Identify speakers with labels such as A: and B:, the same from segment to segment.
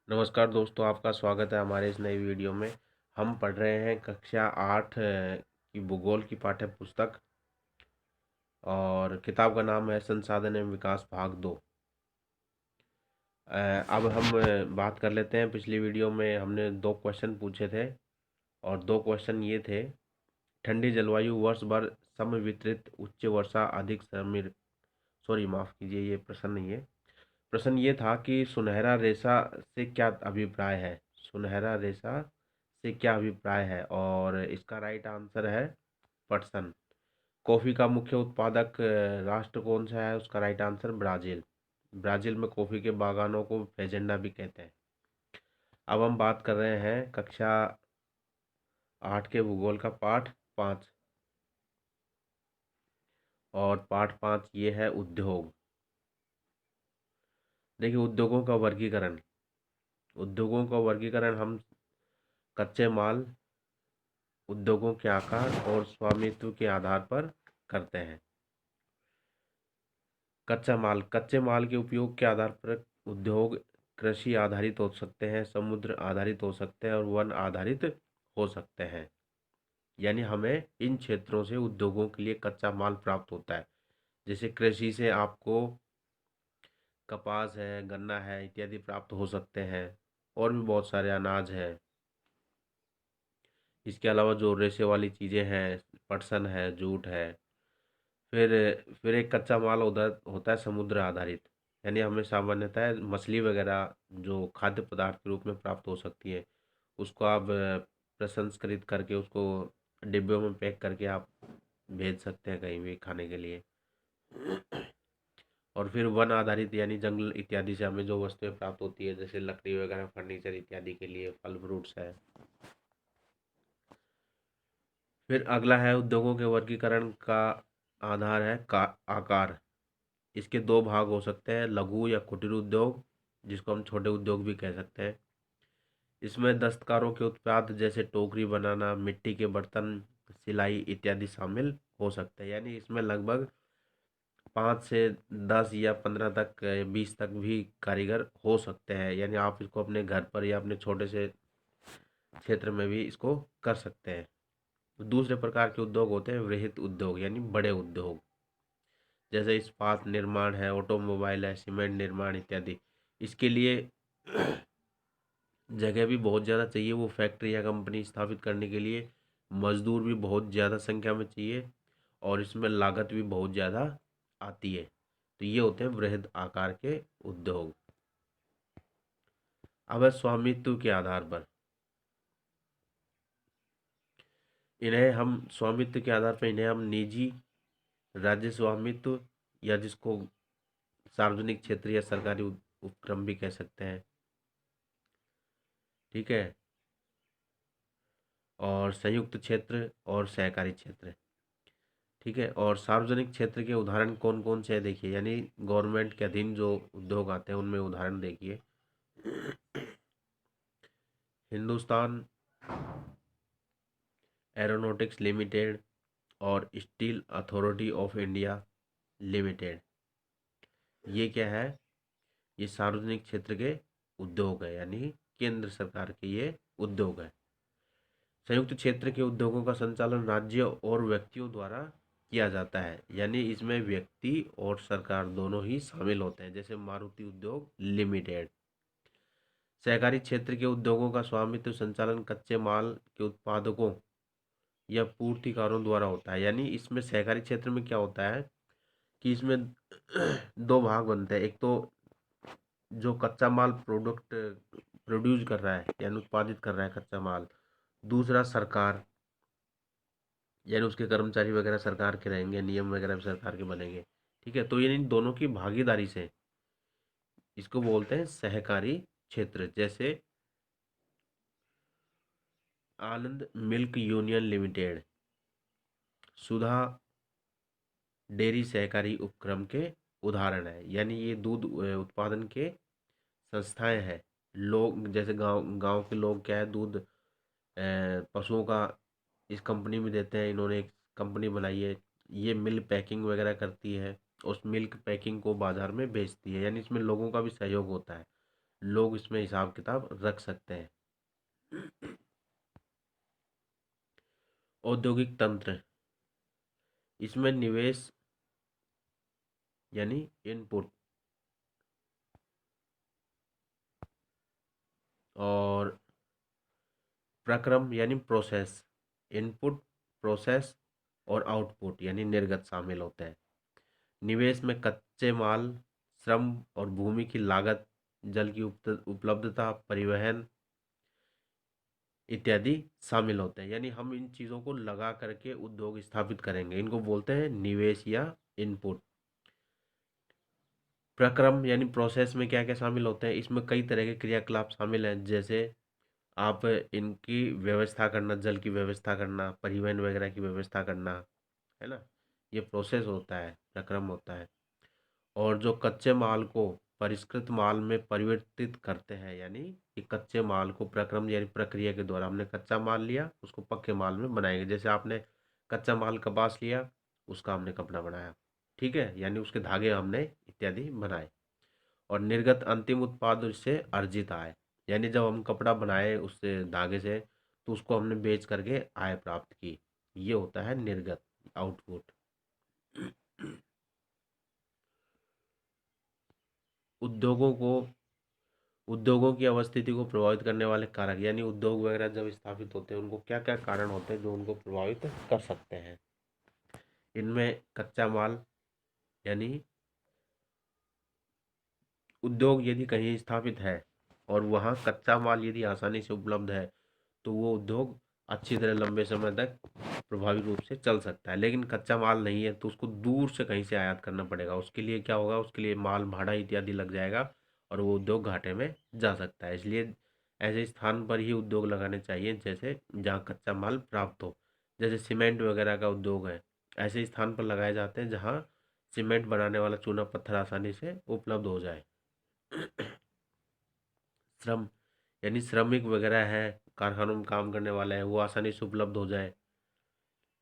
A: नमस्कार दोस्तों, आपका स्वागत है हमारे इस नई वीडियो में। हम पढ़ रहे हैं कक्षा 8 की भूगोल की पाठ्य पुस्तक और किताब का नाम है संसाधन एवं विकास भाग 2। अब हम बात कर लेते हैं। पिछली वीडियो में हमने 2 क्वेश्चन पूछे थे और 2 क्वेश्चन ये थे। ठंडी जलवायु वर्ष भर समवितरित उच्च वर्षा अधिक समीर सॉरी माफ़ कीजिए, ये प्रश्न नहीं है। प्रश्न ये था कि सुनहरा रेशा से क्या अभिप्राय है। सुनहरा रेशा से क्या अभिप्राय है और इसका राइट आंसर है पटसन। कॉफ़ी का मुख्य उत्पादक राष्ट्र कौन सा है, उसका राइट आंसर ब्राज़ील। ब्राज़ील में कॉफ़ी के बागानों को फेजेंडा भी कहते हैं। अब हम बात कर रहे हैं कक्षा 8 के भूगोल का पाठ 5 और पाठ 5 ये है उद्योग। देखिए, उद्योगों का वर्गीकरण हम कच्चे माल, उद्योगों के आकार और स्वामित्व के आधार पर करते हैं। कच्चे माल के उपयोग के आधार पर उद्योग कृषि आधारित हो सकते हैं, समुद्र आधारित हो सकते हैं और वन आधारित हो सकते हैं। यानी हमें इन क्षेत्रों से उद्योगों के लिए कच्चा माल प्राप्त होता है। जैसे कृषि से आपको कपास है, गन्ना है इत्यादि प्राप्त हो सकते हैं और भी बहुत सारे अनाज हैं। इसके अलावा जो रेशे वाली चीज़ें हैं, पटसन है, जूट है। फिर फिर एक कच्चा माल उधर होता है समुद्र आधारित। यानी हमें सामान्यतः मछली वगैरह जो खाद्य पदार्थ के रूप में प्राप्त हो सकती है, उसको आप प्रसंस्कृत करके उसको डिब्बों में पैक करके आप भेज सकते हैं कहीं भी खाने के लिए। और फिर वन आधारित यानी जंगल इत्यादि से हमें जो वस्तुएं प्राप्त होती है, जैसे लकड़ी वगैरह, फर्नीचर इत्यादि के लिए फल फ्रूट्स है। फिर अगला है उद्योगों के वर्गीकरण का आधार है का आकार। इसके 2 भाग हो सकते हैं, लघु या कुटीर उद्योग, जिसको हम छोटे उद्योग भी कह सकते हैं। इसमें दस्तकारों के उत्पाद जैसे टोकरी बनाना, मिट्टी के बर्तन, सिलाई इत्यादि शामिल हो सकते हैं। यानी इसमें लगभग 5 से 10 या 15 तक 20 तक भी कारीगर हो सकते हैं। यानी आप इसको अपने घर पर या अपने छोटे से क्षेत्र में भी इसको कर सकते हैं। दूसरे प्रकार के उद्योग होते हैं वृहत उद्योग यानी बड़े उद्योग, जैसे इस्पात निर्माण है, ऑटोमोबाइल है, सीमेंट निर्माण इत्यादि। इसके लिए जगह भी बहुत ज़्यादा चाहिए। वो फैक्ट्री या कंपनी स्थापित करने के लिए मजदूर भी बहुत ज़्यादा संख्या में चाहिए और इसमें लागत भी बहुत ज़्यादा आती है। तो ये होते हैं वृहद आकार के उद्योग। अब है स्वामित्व के आधार पर। इन्हें हम निजी, राज्य स्वामित्व या जिसको सार्वजनिक क्षेत्र या सरकारी उपक्रम भी कह सकते हैं। ठीक है। और संयुक्त क्षेत्र और सहकारी क्षेत्र। ठीक है। और सार्वजनिक क्षेत्र के उदाहरण कौन कौन से हैं देखिए, यानी गवर्नमेंट के अधीन जो उद्योग आते हैं उनमें उदाहरण देखिए। हिंदुस्तान एरोनॉटिक्स लिमिटेड और steel authority of India limited. ये क्या है? ये सार्वजनिक क्षेत्र के उद्योग है, यानी केंद्र सरकार के ये उद्योग है। संयुक्त क्षेत्र के उद्योगों का संचालन राज्य और व्यक्तियों द्वारा किया जाता है, यानी इसमें व्यक्ति और सरकार दोनों ही शामिल होते हैं, जैसे मारुति उद्योग लिमिटेड। सहकारी क्षेत्र के उद्योगों का स्वामित्व संचालन कच्चे माल के उत्पादकों या पूर्तिकारों द्वारा होता है। यानी इसमें सहकारी क्षेत्र में क्या होता है कि इसमें 2 भाग बनते हैं। एक तो जो कच्चा माल प्रोड्यूस कर रहा है यानी उत्पादित कर रहा है कच्चा माल। दूसरा सरकार, यानी उसके कर्मचारी वगैरह सरकार के रहेंगे, नियम वगैरह भी सरकार के बनेंगे। ठीक है। तो ये इन दोनों की भागीदारी से इसको बोलते हैं सहकारी क्षेत्र। जैसे आनंद मिल्क यूनियन लिमिटेड, सुधा डेयरी सहकारी उपक्रम के उदाहरण है। यानी ये दूध उत्पादन के संस्थाएं हैं। लोग जैसे गांव गांव के लोग क्या है, दूध पशुओं का इस कंपनी में देते हैं। इन्होंने एक कंपनी बनाई है, ये मिल्क पैकिंग वगैरह करती है, उस मिल्क पैकिंग को बाजार में बेचती है। यानी इसमें लोगों का भी सहयोग होता है। लोग इसमें हिसाब किताब रख सकते हैं। औद्योगिक तंत्र, इसमें निवेश यानी इनपुट और प्रक्रम यानी प्रोसेस, इनपुट, प्रोसेस और आउटपुट यानी निर्गत शामिल होते हैं। निवेश में कच्चे माल, श्रम और भूमि की लागत, जल की उपलब्धता, परिवहन इत्यादि शामिल होते हैं। यानी हम इन चीज़ों को लगा करके उद्योग स्थापित करेंगे, इनको बोलते हैं निवेश या इनपुट। प्रक्रम यानी प्रोसेस में क्या क्या शामिल होते हैं, इसमें कई तरह के क्रियाकलाप शामिल हैं, जैसे आप इनकी व्यवस्था करना, जल की व्यवस्था करना, परिवहन वगैरह की व्यवस्था करना, है ना, ये प्रोसेस होता है, प्रक्रम होता है। और जो कच्चे माल को परिष्कृत माल में परिवर्तित करते हैं, यानी कि कच्चे माल को प्रक्रम यानी प्रक्रिया के द्वारा हमने कच्चा माल लिया, उसको पक्के माल में बनाएंगे। जैसे आपने कच्चा माल कपास लिया, उसका हमने कपड़ा बनाया, ठीक है, यानी उसके धागे हमने इत्यादि बनाए। और निर्गत अंतिम उत्पाद उससे अर्जित आय, यानी जब हम कपड़ा बनाए उससे धागे से, तो उसको हमने बेच करके आय प्राप्त की, ये होता है निर्गत, आउटपुट। उद्योगों को उद्योगों की अवस्थिति को प्रभावित करने वाले कारक, यानी उद्योग वगैरह जब स्थापित होते हैं उनको क्या क्या कारण होते हैं जो उनको प्रभावित कर सकते हैं। इनमें कच्चा माल, यानी उद्योग यदि कहीं स्थापित है और वहाँ कच्चा माल यदि आसानी से उपलब्ध है, तो वो उद्योग अच्छी तरह लंबे समय तक प्रभावी रूप से चल सकता है। लेकिन कच्चा माल नहीं है तो उसको दूर से कहीं से आयात करना पड़ेगा, उसके लिए क्या होगा, उसके लिए माल भाड़ा इत्यादि लग जाएगा और वो उद्योग घाटे में जा सकता है। इसलिए ऐसे स्थान पर ही उद्योग लगाने चाहिए जैसे जहाँ कच्चा माल प्राप्त हो। जैसे सीमेंट वगैरह का उद्योग है, ऐसे स्थान पर लगाए जाते हैं जहाँ सीमेंट बनाने वाला चूना पत्थर आसानी से उपलब्ध हो जाए। श्रम, यानी श्रमिक वगैरह है, कारखानों में काम करने वाले हैं, वो आसानी से उपलब्ध हो जाए।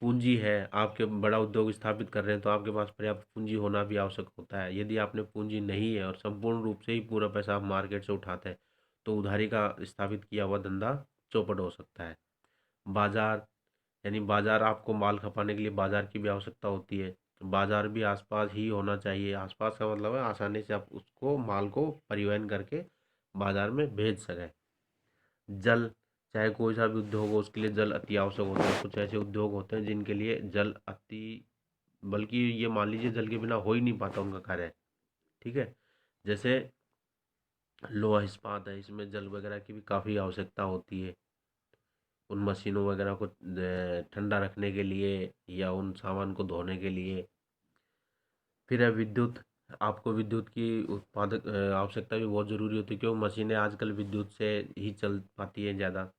A: पूंजी है, आपके बड़ा उद्योग स्थापित कर रहे हैं तो आपके पास पर्याप्त पूंजी होना भी आवश्यक होता है। यदि आपने पूंजी नहीं है और संपूर्ण रूप से ही पूरा पैसा आप मार्केट से उठाते हैं, तो उधारी का स्थापित किया हुआ धंधा चौपट हो सकता है। बाजार, यानी बाजार, आपको माल खपाने के लिए बाजार की भी आवश्यकता होती है। बाजार भी आसपास ही होना चाहिए, आसपास का मतलब है आसानी से आप उसको माल को परिवहन करके बाजार में भेज सकें। जल, चाहे कोई सा भी उद्योग हो उसके लिए जल अति आवश्यक होता है। कुछ ऐसे उद्योग होते हैं जिनके लिए जल अति, बल्कि ये मान लीजिए जल के बिना हो ही नहीं पाता उनका कार्य, ठीक है। जैसे लोहा इस्पात है, इसमें जल वगैरह की भी काफ़ी आवश्यकता होती है, उन मशीनों वगैरह को ठंडा रखने के लिए या उन सामान को धोने के लिए। फिर है विद्युत, आपको विद्युत की उत्पादक आवश्यकता भी बहुत ज़रूरी होती है, क्योंकि मशीनें आजकल विद्युत से ही चल पाती हैं ज़्यादा।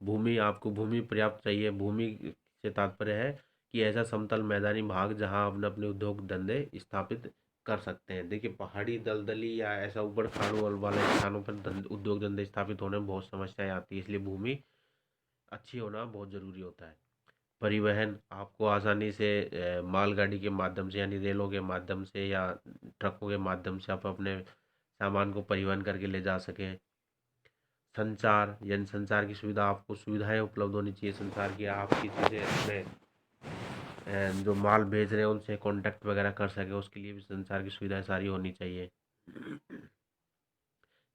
A: भूमि, आपको भूमि पर्याप्त चाहिए। भूमि से तात्पर्य है कि ऐसा समतल मैदानी भाग जहां आप अपने उद्योग धंधे स्थापित कर सकते हैं। देखिए, पहाड़ी दलदली या ऐसा ऊबड़ खाबड़ वाले स्थानों पर उद्योग धंधे स्थापित होने में बहुत समस्याएं आती है, इसलिए भूमि अच्छी होना बहुत ज़रूरी होता है। परिवहन, आपको आसानी से मालगाड़ी के माध्यम से यानी रेलों के माध्यम से या ट्रकों के माध्यम से आप अपने सामान को परिवहन करके ले जा सकें। संचार, यानी संचार की सुविधा, आपको सुविधाएं उपलब्ध होनी चाहिए संचार की, आप किसी से अपने जो माल भेज रहे हैं उनसे कांटेक्ट वगैरह कर सके, उसके लिए भी संचार की सुविधाएं सारी होनी चाहिए।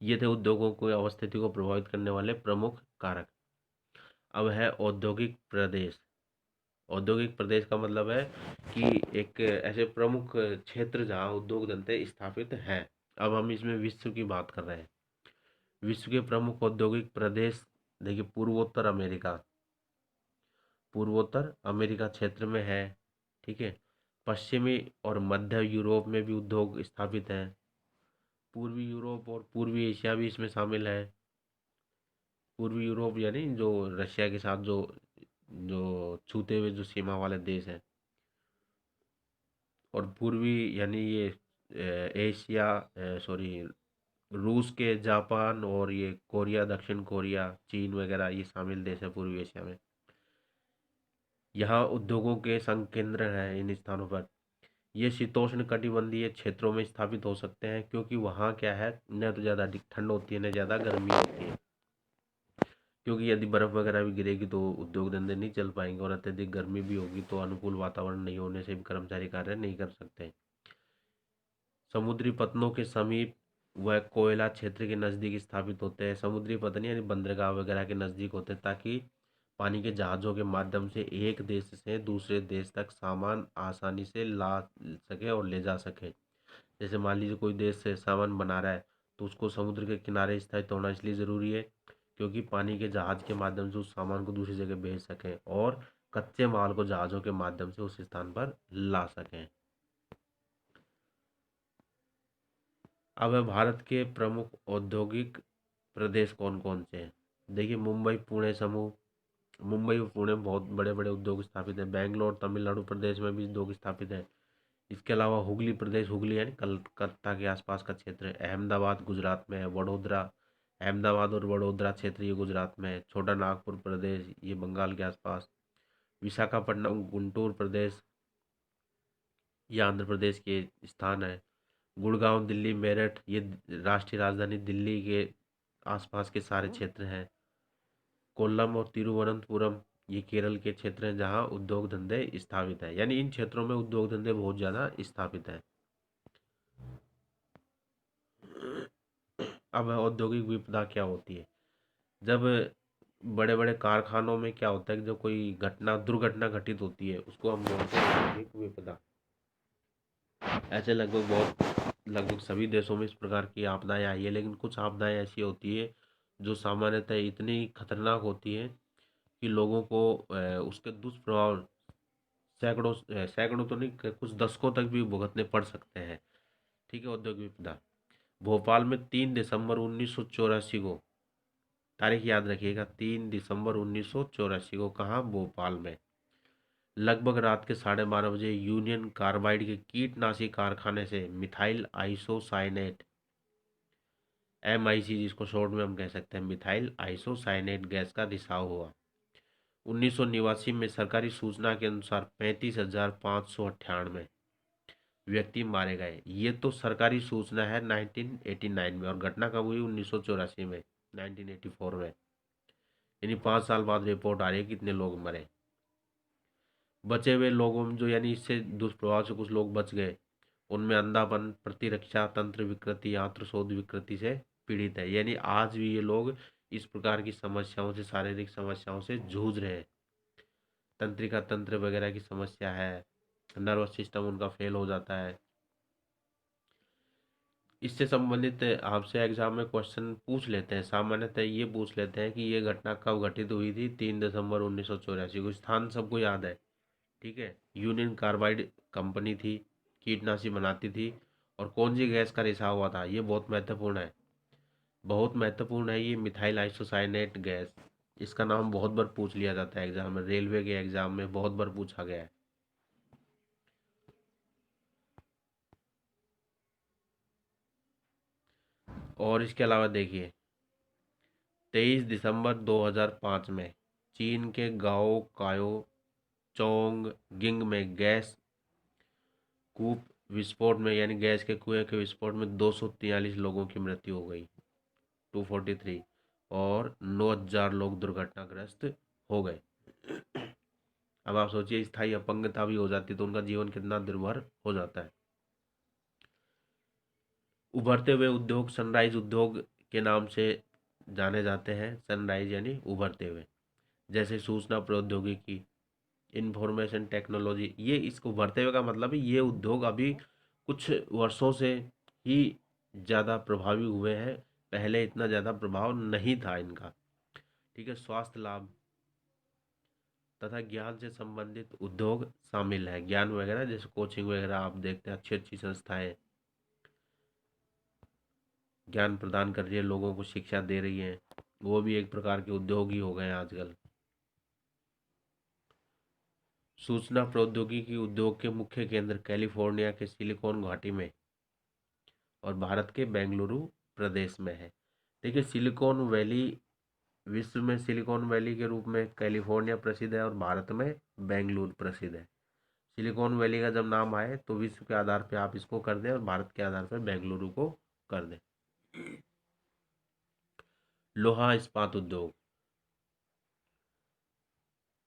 A: ये थे उद्योगों को अवस्थिति को प्रभावित करने वाले प्रमुख कारक। अब है औद्योगिक प्रदेश। औद्योगिक प्रदेश का मतलब है कि एक ऐसे प्रमुख क्षेत्र जहाँ उद्योग धंधे स्थापित हैं। अब हम इसमें विश्व की बात कर रहे हैं। विश्व के प्रमुख औद्योगिक प्रदेश, देखिए, पूर्वोत्तर अमेरिका क्षेत्र में है, ठीक है। पश्चिमी और मध्य यूरोप में भी उद्योग स्थापित हैं। पूर्वी यूरोप और पूर्वी एशिया भी इसमें शामिल है। पूर्वी यूरोप यानी जो रशिया के साथ जो जो छूते हुए जो सीमा वाले देश हैं, और पूर्वी यानी ये एशिया, सॉरी, रूस के, जापान और ये कोरिया, दक्षिण कोरिया, चीन वगैरह ये शामिल देश है पूर्वी एशिया में। यहाँ उद्योगों के संकेंद्र हैं इन स्थानों पर। ये शीतोष्ण कटिबंधीय क्षेत्रों में स्थापित हो सकते हैं, क्योंकि वहाँ क्या है, न तो ज़्यादा ठंड होती है न ज़्यादा गर्मी होती है। क्योंकि यदि बर्फ़ वगैरह भी गिरेगी तो उद्योग धंधे नहीं चल पाएंगे, और अत्यधिक गर्मी भी होगी तो अनुकूल वातावरण नहीं होने से भी कर्मचारी कार्य नहीं कर सकते। समुद्री पतनों के समीप व कोयला क्षेत्र के नज़दीक स्थापित होते हैं। समुद्री पतन यानी बंदरगाह वगैरह के नज़दीक होते हैं, ताकि पानी के जहाज़ों के माध्यम से एक देश से दूसरे देश तक सामान आसानी से ला सके और ले जा सके। जैसे मान लीजिए कोई देश से सामान बना रहा है, तो उसको समुद्र के किनारे स्थित होना इसलिए ज़रूरी है क्योंकि पानी के जहाज़ के माध्यम से उस सामान को दूसरी जगह भेज सकें और कच्चे माल को जहाज़ों के माध्यम से उस स्थान पर ला सकें। अब है भारत के प्रमुख औद्योगिक प्रदेश कौन कौन से हैं। देखिए, मुंबई पुणे समूह, मुंबई और पुणे में बहुत बड़े बड़े उद्योग स्थापित हैं। बेंगलोर तमिलनाडु प्रदेश में भी उद्योग स्थापित है। इसके अलावा हुगली प्रदेश, हुगली यानी कलकत्ता के आसपास का क्षेत्र है। अहमदाबाद गुजरात में है। वडोदरा, अहमदाबाद और वडोदरा क्षेत्र ये गुजरात में है। छोटा नागपुर प्रदेश ये बंगाल के आसपास। विशाखापट्टनम गुंटूर प्रदेश ये आंध्र प्रदेश के स्थान है। गुड़गांव दिल्ली मेरठ ये राष्ट्रीय राजधानी दिल्ली के आसपास के सारे क्षेत्र हैं। कोल्लम और तिरुवनंतपुरम ये केरल के क्षेत्र हैं जहां उद्योग धंधे स्थापित हैं, यानी इन क्षेत्रों में उद्योग धंधे बहुत ज़्यादा स्थापित हैं। अब औद्योगिक विपदा क्या होती है। जब बड़े बड़े कारखानों में क्या होता है कि जब कोई घटना दुर्घटना घटित होती है उसको हम बोलते हैं औद्योगिक विपदा। ऐसे लगभग सभी देशों में इस प्रकार की आपदाएं आई है, लेकिन कुछ आपदाएं ऐसी होती है जो सामान्यतः इतनी खतरनाक होती है कि लोगों को उसके दुष्प्रभाव सैकड़ों तो नहीं, कुछ दशकों तक भी भुगतने पड़ सकते हैं। ठीक है। औद्योगिक विपदा भोपाल में 3 दिसंबर 1984 को, तारीख याद रखिएगा, 3 दिसंबर 1984 को, कहाँ, भोपाल में, लगभग रात के 12:30 बजे यूनियन कार्बाइड के कीटनाशी कारखाने से मिथाइल आइसोसाइनेट, MIC जिसको शॉर्ट में हम कह सकते हैं, मिथाइल आइसोसाइनेट गैस का रिसाव हुआ। 1989 में सरकारी सूचना के अनुसार 35,598 व्यक्ति मारे गए। ये तो सरकारी सूचना है 1989 में, और घटना कब हुई, 1984 में, 1984 में, यानी 5 साल बाद रिपोर्ट आ रही है कितने लोग मरे। बचे हुए लोगों में जो, यानी इससे दुष्प्रभाव से कुछ लोग बच गए, उनमें अंधापन, प्रतिरक्षा तंत्र विकृति, आंत्रशोथ विकृति से पीड़ित है। यानी आज भी ये लोग इस प्रकार की समस्याओं से, शारीरिक समस्याओं से जूझ रहे हैं। तंत्रिका तंत्र वगैरह की समस्या है, नर्वस सिस्टम उनका फेल हो जाता है। इससे संबंधित आपसे एग्जाम में क्वेश्चन पूछ लेते हैं। सामान्यतः ये पूछ लेते हैं कि ये घटना कब घटित हुई थी, 3 दिसंबर 1984 को। स्थान सबको याद है। ठीक है। यूनियन कार्बाइड कंपनी थी, कीटनाशी बनाती थी, और कौन सी गैस का रिसाव हुआ था, ये बहुत महत्वपूर्ण है। बहुत महत्वपूर्ण है ये मिथाइल आइसोसाइनेट गैस। इसका नाम बहुत बार पूछ लिया जाता है एग्जाम में, रेलवे के एग्जाम में बहुत बार पूछा गया है। और इसके अलावा देखिए, 23 दिसंबर 2005 में चीन के गाओ कायो चोंग गिंग में गैस कूप विस्फोट में, यानी गैस के कुएं के विस्फोट में 243 लोगों की मृत्यु हो गई, 243, और 9,000 लोग दुर्घटनाग्रस्त हो गए। अब आप सोचिए, स्थायी अपंगता भी हो जाती तो उनका जीवन कितना दुर्भर हो जाता है। उभरते हुए उद्योग सनराइज उद्योग के नाम से जाने जाते हैं। सनराइज यानी उभरते हुए, जैसे सूचना प्रौद्योगिकी, इंफॉर्मेशन टेक्नोलॉजी। ये इसको उभरते हुए का मतलब है ये उद्योग अभी कुछ वर्षों से ही ज़्यादा प्रभावी हुए हैं, पहले इतना ज़्यादा प्रभाव नहीं था इनका। ठीक है। स्वास्थ्य लाभ तथा ज्ञान से संबंधित उद्योग शामिल है। ज्ञान वगैरह जैसे कोचिंग वगैरह आप देखते हैं, अच्छी अच्छी संस्थाएं ज्ञान प्रदान कर रही है, लोगों को शिक्षा दे रही हैं, वो भी एक प्रकार के उद्योग ही हो गए हैं आजकल। सूचना प्रौद्योगिकी उद्योग के मुख्य केंद्र कैलिफोर्निया के सिलिकॉन घाटी में और भारत के बेंगलुरु प्रदेश में है। देखिए, सिलिकॉन वैली, विश्व में सिलिकॉन वैली के रूप में कैलिफोर्निया प्रसिद्ध है और भारत में बेंगलुरु प्रसिद्ध है। सिलिकॉन वैली का जब नाम आए तो विश्व के आधार पे आप इसको कर दें और भारत के आधार पे बेंगलुरु को कर दें। लोहा इस्पात उद्योग।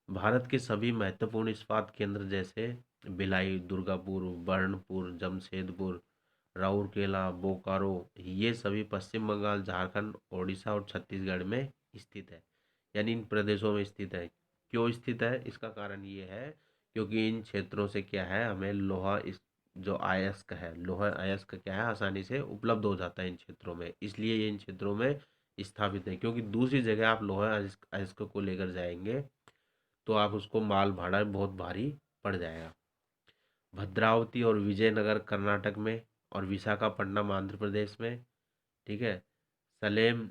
A: भारत के सभी महत्वपूर्ण इस्पात केंद्र जैसे भिलाई, दुर्गापुर, बर्नपुर, जमशेदपुर, राउरकेला, बोकारो, ये सभी पश्चिम बंगाल, झारखंड, ओडिशा और छत्तीसगढ़ में स्थित है, यानी इन प्रदेशों में स्थित है। क्यों स्थित है? इसका कारण ये है क्योंकि इन क्षेत्रों से क्या है, हमें लोहा इस जो अयस्क है, लोहा अयस्क क्या है, आसानी से उपलब्ध हो जाता है इन क्षेत्रों में, इसलिए ये इन क्षेत्रों में स्थापित है। क्योंकि दूसरी जगह आप लोहा अयस्क अयस्क को लेकर जाएंगे तो आप उसको माल भाड़ा बहुत भारी पड़ जाएगा। भद्रावती और विजयनगर कर्नाटक में, और विशाखापट्टनम आंध्र प्रदेश में, ठीक है, सलेम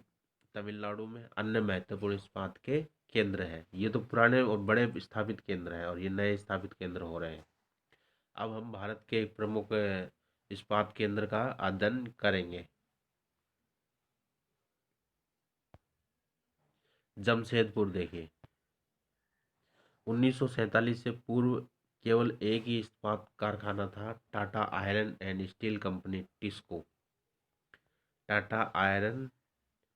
A: तमिलनाडु में अन्य महत्वपूर्ण इस्पात के केंद्र हैं। ये तो पुराने और बड़े स्थापित केंद्र हैं और ये नए स्थापित केंद्र हो रहे हैं। अब हम भारत के एक प्रमुख इस्पात केंद्र का अध्ययन करेंगे। जमशेदपुर देखिए, 1947 से पूर्व केवल एक ही इस्पात कारखाना था, Tata iron and steel company TISCO. Tata iron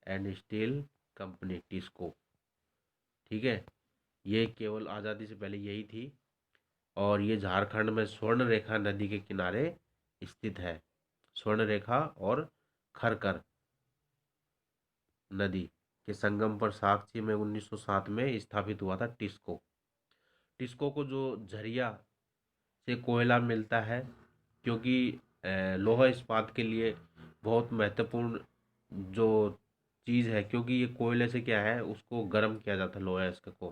A: and steel company TISCO, ठीक है, ये केवल आज़ादी से पहले यही थी और ये झारखंड में स्वर्ण रेखा नदी के किनारे स्थित है। स्वर्ण रेखा और खरकर नदी के संगम पर साक्षी में 1907 में स्थापित हुआ था टिस्को। टिस्को को जो झरिया से कोयला मिलता है, क्योंकि लोहा इस्पात के लिए बहुत महत्वपूर्ण जो चीज़ है, क्योंकि ये कोयले से क्या है, उसको गर्म किया जाता है लोहा इसका को,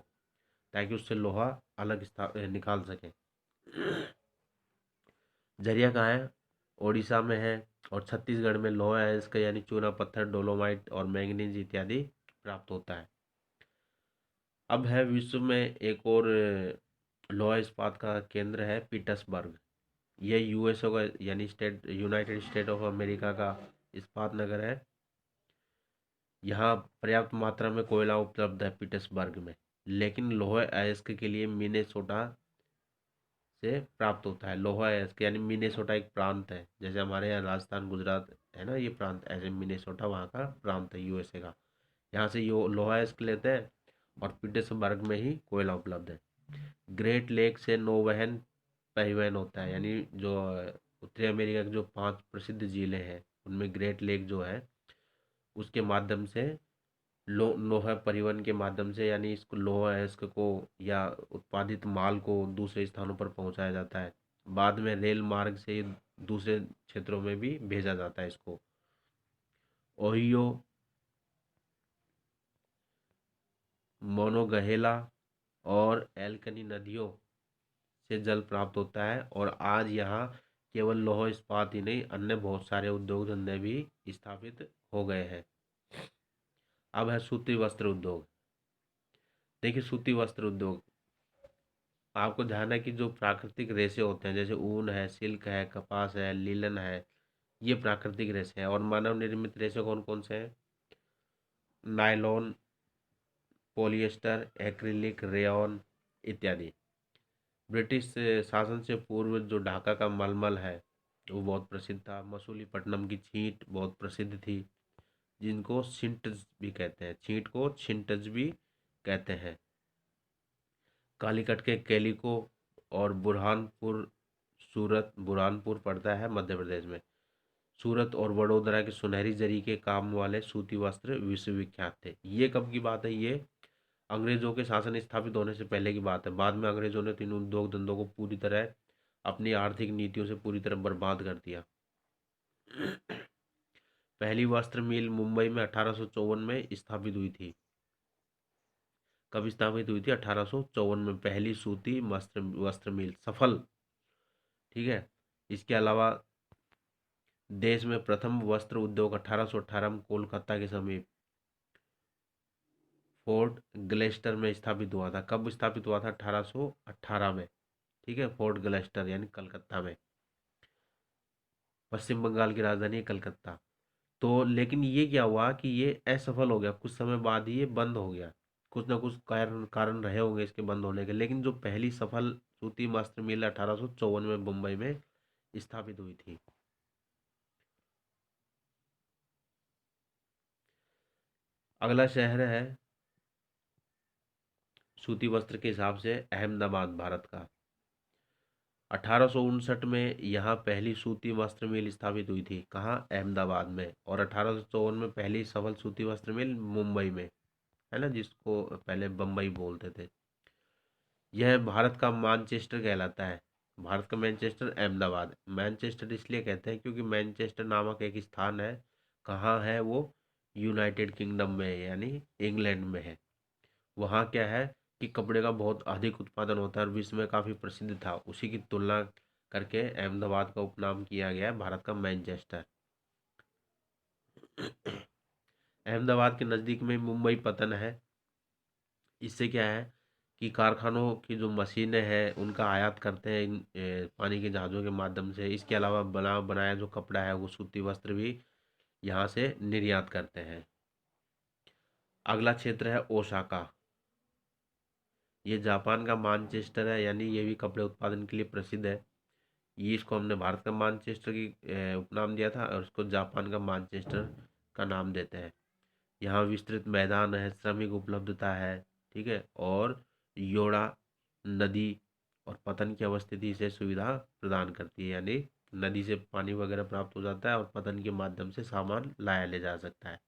A: ताकि उससे लोहा अलग निकाल सके। झरिया कहाँ है? ओडिशा में है। और छत्तीसगढ़ में लोहा है इसका, यानी चूना पत्थर, डोलोमाइट और मैंगनीज इत्यादि प्राप्त होता है। अब है विश्व में एक और लोहा इस्पात का केंद्र है पीटर्सबर्ग। ये यूएसओ का यानी यूनाइटेड स्टेट ऑफ अमेरिका का इस्पात नगर है। यहाँ पर्याप्त मात्रा में कोयला उपलब्ध है पीटर्सबर्ग में, लेकिन लोहा अयस्क के लिए मिनेसोटा से प्राप्त होता है। लोहा अयस्क यानी मिनेसोटा एक प्रांत है, जैसे हमारे यहाँ राजस्थान, गुजरात है ना, ये प्रांत, ऐसे मिनेसोटा वहाँ का प्रांत है यूएसए का। यहाँ से यो लोहा अयस्क लेते हैं और पीटर्सबर्ग में ही कोयला उपलब्ध है। ग्रेट लेक से नौवहन परिवहन होता है, यानी जो उत्तरी अमेरिका की जो 5 प्रसिद्ध झीलें हैं उनमें ग्रेट लेक जो है उसके माध्यम से लोहा परिवहन के माध्यम से, यानी इसको लोहा अयस्क को या उत्पादित माल को दूसरे स्थानों पर पहुंचाया जाता है। बाद में रेल मार्ग से दूसरे क्षेत्रों में भी भेजा जाता है इसको। ओहियो, मोनोगहेला और एल्कनी नदियों से जल प्राप्त होता है, और आज यहाँ केवल लौह इस्पात ही नहीं, अन्य बहुत सारे उद्योग धंधे भी स्थापित हो गए हैं। अब है सूती वस्त्र उद्योग। देखिए, सूती वस्त्र उद्योग, आपको ध्यान है कि जो प्राकृतिक रेशे होते हैं, जैसे ऊन है, सिल्क है, कपास है, लिलन है, ये प्राकृतिक रेशे हैं। और मानव निर्मित रेशे कौन कौन से हैं? नायलॉन, पॉलिएस्टर, एक्रिलिक, रेयॉन इत्यादि। ब्रिटिश शासन से पूर्व जो ढाका का मलमल है वो बहुत प्रसिद्ध था। मसूलीपट्टनम की छींट बहुत प्रसिद्ध थी, जिनको छिंटज भी कहते हैं, छींट को छिंटज भी कहते हैं। कालीकट के कैलिको और बुरहानपुर, सूरत, बुरहानपुर पड़ता है मध्य प्रदेश में। सूरत और वडोदरा के सुनहरी जरी के काम वाले सूती वस्त्र विश्वविख्यात थे। ये कब की बात है? ये अंग्रेजों के शासन स्थापित होने से पहले की बात है। बाद में अंग्रेजों ने तीन उद्योग धंधों को पूरी तरह अपनी आर्थिक नीतियों से पूरी तरह बर्बाद कर दिया। पहली वस्त्र मिल मुंबई में 1854 में स्थापित हुई थी। कब स्थापित हुई थी? 1854 में पहली सूती वस्त्र मिल सफल, ठीक है। इसके अलावा देश में प्रथम वस्त्र उद्योग 1818 में कोलकाता के समीप फोर्ट ग्लेस्टर में स्थापित हुआ था। कब स्थापित हुआ था? 1818 में, ठीक है। फोर्ट ग्लेस्टर यानी कलकत्ता में, पश्चिम बंगाल की राजधानी है कलकत्ता। तो लेकिन ये क्या हुआ कि ये असफल हो गया, कुछ समय बाद ही ये बंद हो गया। कुछ ना कुछ कारण कारण रहे होंगे इसके बंद होने के, लेकिन जो पहली सफल सूती वस्त्र मिल 1854 में मुंबई में स्थापित हुई थी। अगला शहर है सूती वस्त्र के हिसाब से अहमदाबाद, भारत का। 1859 में यहाँ पहली सूती वस्त्र मिल स्थापित हुई थी। कहाँ? अहमदाबाद में। और 1854 में पहली सफल सूती वस्त्र मिल मुंबई में, है ना, जिसको पहले बम्बई बोलते थे। यह भारत का मानचेस्टर कहलाता है। भारत का मैनचेस्टर अहमदाबाद। मैनचेस्टर इसलिए कहते हैं क्योंकि मैनचेस्टर नामक एक स्थान है। कहाँ है वो? यूनाइटेड किंगडम में है, यानी इंग्लैंड में है। वहाँ क्या है कि कपड़े का बहुत अधिक उत्पादन होता है और विश्व में काफ़ी प्रसिद्ध था। उसी की तुलना करके अहमदाबाद का उपनाम किया गया है भारत का मैनचेस्टर। अहमदाबाद के नज़दीक में मुंबई पतन है। इससे क्या है कि कारखानों की जो मशीनें हैं उनका आयात करते हैं इन पानी के जहाज़ों के माध्यम से। इसके अलावा बनाया जो कपड़ा है वो सूती वस्त्र भी यहाँ से निर्यात करते हैं। अगला क्षेत्र है ओसाका। ये जापान का मानचेस्टर है, यानी ये भी कपड़े उत्पादन के लिए प्रसिद्ध है। ये इसको हमने भारत का मानचेस्टर की उपनाम दिया था और इसको जापान का मानचेस्टर का नाम देते हैं। यहाँ विस्तृत मैदान है, श्रमिक उपलब्धता है, ठीक है, और योड़ा नदी और पतन की अवस्थिति से सुविधा प्रदान करती है, यानी नदी से पानी वगैरह प्राप्त हो जाता है और पतन के माध्यम से सामान लाया ले जा सकता है।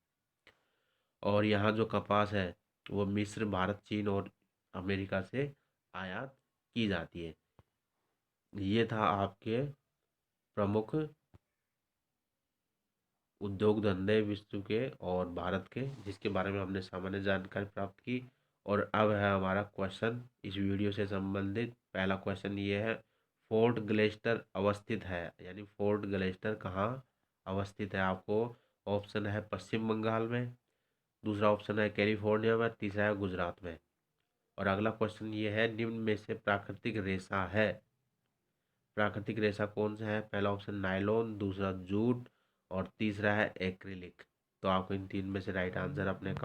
A: और यहाँ जो कपास है वो मिस्र, भारत, चीन और अमेरिका से आयात की जाती है। ये था आपके प्रमुख उद्योग धंधे विश्व के और भारत के, जिसके बारे में हमने सामान्य जानकारी प्राप्त की। और अब है हमारा क्वेश्चन इस वीडियो से संबंधित। पहला क्वेश्चन ये है, फोर्ट ग्लेस्टर अवस्थित है, यानी फोर्ट ग्लेस्टर कहाँ अवस्थित है? आपको ऑप्शन है पश्चिम बंगाल में, दूसरा ऑप्शन है कैलिफोर्निया में, तीसरा है गुजरात में। और अगला क्वेश्चन ये है, निम्न में से प्राकृतिक रेशा है, प्राकृतिक रेशा कौन सा है? पहला ऑप्शन नायलॉन, दूसरा जूट और तीसरा है एक्रिलिक। तो आपको इन तीन में से राइट आंसर अपने